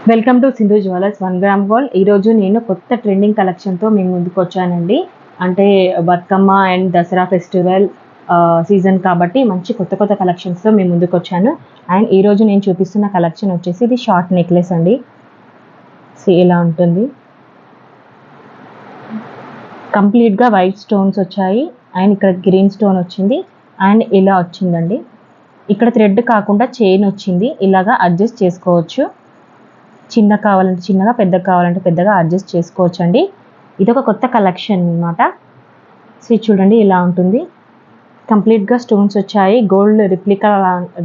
Welcome to Sindhu jewellers 1 gram gold. ఈరోజు నేను కొత్త ట్రెండింగ్ కలెక్షన్తో మేము ముందుకు వచ్చానండి. అంటే Bathukamma and Dasara festival season కాబట్టి మంచి కొత్త కలెక్షన్స్తో మేము ముందుకు వచ్చాను. అండ్ ఈరోజు నేను చూపిస్తున్న కలెక్షన్ వచ్చేసి ఇది షార్ట్ నెక్లెస్ అండి. ఇలా ఉంటుంది, కంప్లీట్గా వైట్ స్టోన్స్ వచ్చాయి అండ్ ఇక్కడ గ్రీన్ స్టోన్ వచ్చింది అండ్ ఇలా వచ్చిందండి. ఇక్కడ థ్రెడ్ కాకుండా చైన్ వచ్చింది. ఇలాగా అడ్జస్ట్ చేసుకోవచ్చు. చిన్న కావాలంటే చిన్నగా, పెద్దగా కావాలంటే పెద్దగా అడ్జస్ట్ చేసుకోవచ్చు అండి. ఇది ఒక కొత్త కలెక్షన్ అనమాట. సో చూడండి ఇలా ఉంటుంది. కంప్లీట్గా స్టోన్స్ వచ్చాయి. గోల్డ్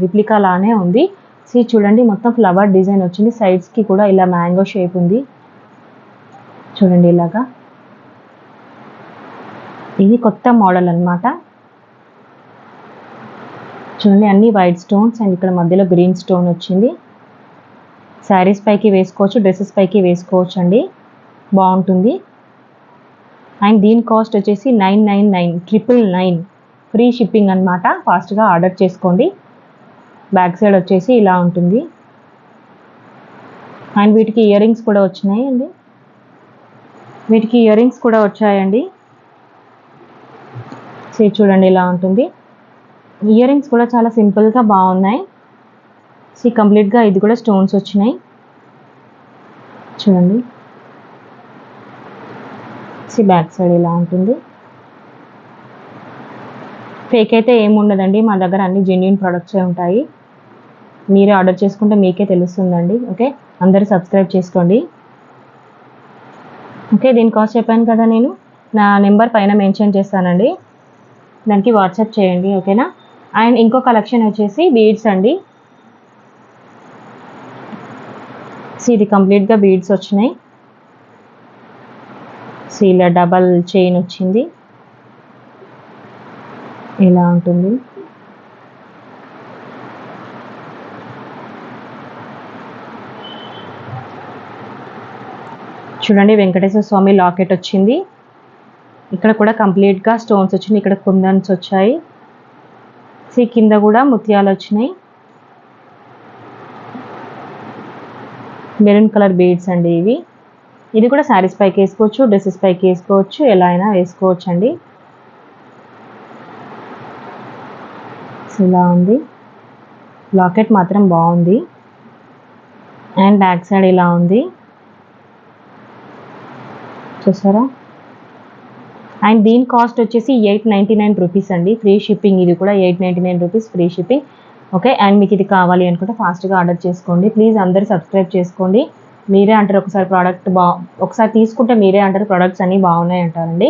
రిప్లికా లానే ఉంది. సో చూడండి మొత్తం ఫ్లవర్ డిజైన్ వచ్చింది. సైడ్స్కి కూడా ఇలా మ్యాంగో షేప్ ఉంది. చూడండి ఇలాగా. ఇది కొత్త మోడల్ అనమాట. చూడండి అన్ని వైట్ స్టోన్స్ అండ్ ఇక్కడ మధ్యలో గ్రీన్ స్టోన్ వచ్చింది. శారీస్ పైకి వేసుకోవచ్చు, డ్రెస్సెస్ పైకి వేసుకోవచ్చు అండి. బాగుంటుంది. అండ్ దీని కాస్ట్ వచ్చేసి 999 ఫ్రీ షిప్పింగ్ అనమాట. ఫాస్ట్గా ఆర్డర్ చేసుకోండి. బ్యాక్ సైడ్ వచ్చేసి ఇలా ఉంటుంది. అండ్ వీటికి ఇయర్ రింగ్స్ కూడా వచ్చినాయి అండి. వచ్చాయండి. సో చూడండి ఇలా ఉంటుంది. ఇయర్ రింగ్స్ కూడా చాలా సింపుల్గా బాగున్నాయి. సో కంప్లీట్గా ఇది కూడా స్టోన్స్ వచ్చినాయి. చూడండి. సో బ్యాక్ సైడ్ ఇలా ఉంటుంది. ఫేక్ అయితే ఏముండదండి, మా దగ్గర అన్ని జెన్యూన్ ప్రొడక్ట్సే ఉంటాయి. మీరే ఆర్డర్ చేసుకుంటే మీకే తెలుస్తుందండి. ఓకే, అందరూ సబ్స్క్రైబ్ చేసుకోండి. ఓకే, దీని కాస్ట్ చెప్పాను కదా, నేను నా నెంబర్ పైన మెన్షన్ చేస్తానండి, దానికి వాట్సాప్ చేయండి. ఓకేనా. అండ్ ఇంకో కలెక్షన్ వచ్చేసి బీడ్స్ అండి. సో ఇది కంప్లీట్గా బీడ్స్ వచ్చినాయి. సో ఇలా డబల్ చైన్ వచ్చింది. ఇలా ఉంటుంది. చూడండి వెంకటేశ్వర స్వామి లాకెట్ వచ్చింది. ఇక్కడ కూడా కంప్లీట్గా స్టోన్స్ వచ్చింది. ఇక్కడ కుందన్స్ వచ్చాయి. సో కింద కూడా ముత్యాలు వచ్చినాయి. మెరూన్ కలర్ బీడ్స్ అండి ఇవి. ఇది కూడా శారీస్ పైకి వేసుకోవచ్చు, డ్రెస్సెస్ పైకి వేసుకోవచ్చు, ఎలా అయినా వేసుకోవచ్చు అండి. ఇలా ఉంది. లాకెట్ మాత్రం బాగుంది. అండ్ బ్యాక్ సైడ్ ఇలా ఉంది, చూసారా. అండ్ దీని కాస్ట్ వచ్చేసి 899 రూపీస్ అండి. Free shipping. ఇది కూడా 899 rupees free shipping. Okay. And మీకు ఇది కావాలి అనుకుంటే ఫాస్ట్గా ఆర్డర్ చేసుకోండి. ప్లీజ్ అందరూ సబ్స్క్రైబ్ చేసుకోండి. మీరే అంటారు ఒకసారి తీసుకుంటే మీరే అంటారు ప్రొడక్ట్స్ అన్నీ బాగున్నాయి అంటారండి.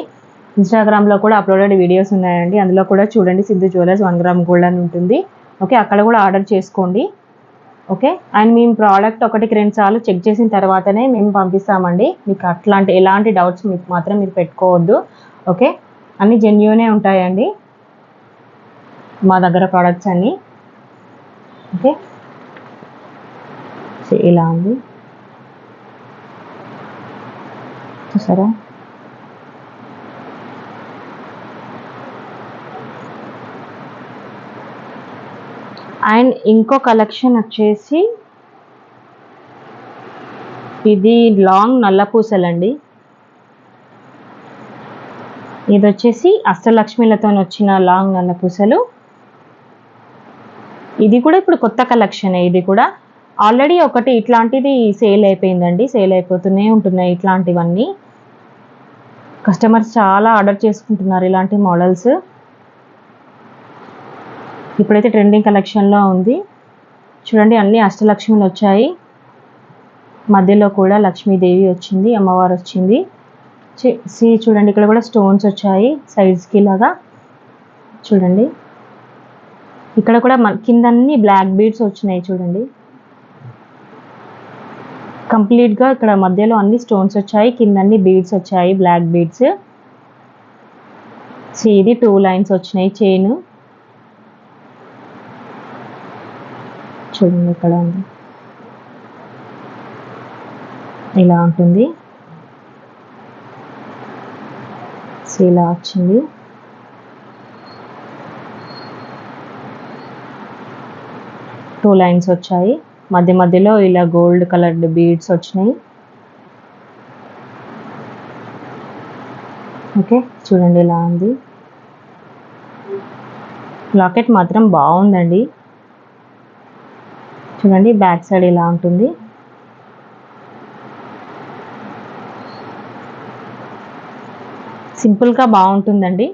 ఇన్స్టాగ్రామ్లో కూడా అప్లోడెడ్ వీడియోస్ ఉన్నాయండి, అందులో కూడా చూడండి. సింధు జ్యువెలర్స్ 1 గ్రామ్ గోల్డ్ అని ఉంటుంది. ఓకే, అక్కడ కూడా ఆర్డర్ చేసుకోండి. ఓకే. అండ్ మేము ప్రోడక్ట్ 1-2 సార్లు చెక్ చేసిన తర్వాతనే మేము పంపిస్తామండి. మీకు ఎలాంటి డౌట్స్ మీకు మాత్రం మీరు పెట్టుకోవద్దు. ఓకే, అన్నీ జెన్యూనే ఉంటాయండి మా దగ్గర ప్రోడక్ట్స్ అన్నీ. ఓకే, సో ఇలా ఉంది, చూసారా. అండ్ ఇంకో కలెక్షన్ వచ్చేసి ఇది లాంగ్ నల్ల పూసలండి. ఇది వచ్చేసి అష్టలక్ష్మిలతో వచ్చిన లాంగ్ నల్ల పూసలు. ఇది కూడా ఇప్పుడు కొత్త కలెక్షన్. ఇది కూడా ఆల్రెడీ ఒకటి ఇట్లాంటిది సేల్ అయిపోయిందండి. సేల్ అయిపోతూనే ఉంటున్నాయి ఇట్లాంటివన్నీ. కస్టమర్స్ చాలా ఆర్డర్ చేసుకుంటున్నారు ఇలాంటి మోడల్స్. ఇప్పుడైతే ట్రెండింగ్ కలెక్షన్లో ఉంది. చూడండి అన్ని అష్టలక్ష్మిలు వచ్చాయి. మధ్యలో కూడా లక్ష్మీదేవి వచ్చింది, అమ్మవారు వచ్చింది. చూడండి ఇక్కడ కూడా స్టోన్స్ వచ్చాయి సైడ్స్కి లాగా. చూడండి ఇక్కడ కూడా కింద అన్ని బ్లాక్ బీడ్స్ వచ్చినాయి. చూడండి కంప్లీట్గా ఇక్కడ మధ్యలో అన్ని స్టోన్స్ వచ్చాయి, కింద అన్ని బీడ్స్ వచ్చాయి, బ్లాక్ బీడ్స్. ఇది 2 లైన్స్ వచ్చినాయి చైన్. చూడండి ఇక్కడ ఉంది, ఇలా ఉంటుంది. ఇలా వచ్చింది. టూ లైన్స్ వచ్చాయి. మధ్య మధ్యలో ఇలా గోల్డ్ కలర్డ్ బీడ్స్ వచ్చినాయి. ఓకే, చూడండి ఇలా ఉంది. లాకెట్ మాత్రం బాగుందండి. చూడండి బ్యాక్ సైడ్ ఇలా ఉంటుంది. సింపుల్గా బాగుంటుందండి.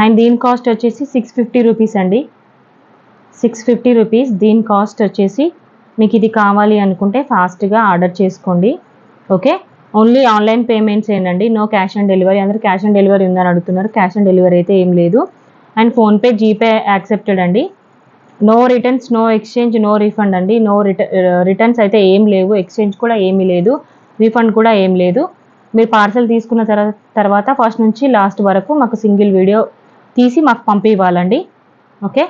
అండ్ దీని కాస్ట్ వచ్చేసి 650 రూపీస్ అండి. 650 రూపీస్ దీని కాస్ట్ వచ్చేసి. మీకు ఇది కావాలి అనుకుంటే ఫాస్ట్గా ఆర్డర్ చేసుకోండి. ఓకే, ఓన్లీ ఆన్లైన్ పేమెంట్స్ ఏంటండి, నో క్యాష్ ఆన్ డెలివరీ. అందరూ క్యాష్ ఆన్ డెలివరీ ఉందని అడుగుతున్నారు. క్యాష్ ఆన్ డెలివరీ అయితే ఏం లేదు. అండ్ ఫోన్పే, జీపే యాక్సెప్టెడ్ అండి. No returns, no exchange, no refund అండి. నో రిటర్న్స్ అయితే ఏం లేవు, ఎక్స్చేంజ్ కూడా ఏమీ లేదు, రీఫండ్ కూడా ఏం లేదు. మీరు పార్సల్ తీసుకున్న తర్వాత ఫస్ట్ నుంచి లాస్ట్ వరకు మాకు సింగిల్ వీడియో తీసి మాకు పంపివ్వాలండి. ఓకే,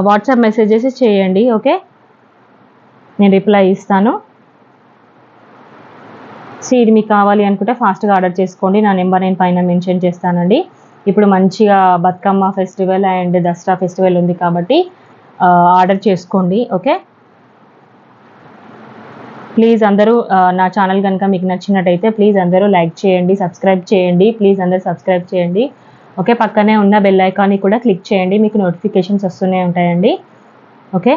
వాట్సాప్ మెసేజెస్ చేయండి. ఓకే, నేను రిప్లై ఇస్తాను. ఇది మీకు కావాలి అనుకుంటే ఫాస్ట్గా ఆర్డర్ చేసుకోండి. నా నెంబర్ నేను పైన మెన్షన్ చేస్తానండి. ఇప్పుడు మంచిగా Bathukamma festival and Dasara festival ఉంది కాబట్టి ఆర్డర్ చేసుకోండి. ఓకే, ప్లీజ్ అందరూ నా ఛానల్ కనుక మీకు నచ్చినట్టయితే ప్లీజ్ అందరూ లైక్ చేయండి, సబ్స్క్రైబ్ చేయండి. ప్లీజ్ అందరూ సబ్స్క్రైబ్ చేయండి. ఓకే, పక్కనే ఉన్న బెల్ ఐకాన్ని కూడా క్లిక్ చేయండి, మీకు నోటిఫికేషన్స్ వస్తూనే ఉంటాయండి. ఓకే,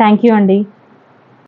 థ్యాంక్ యూ అండి.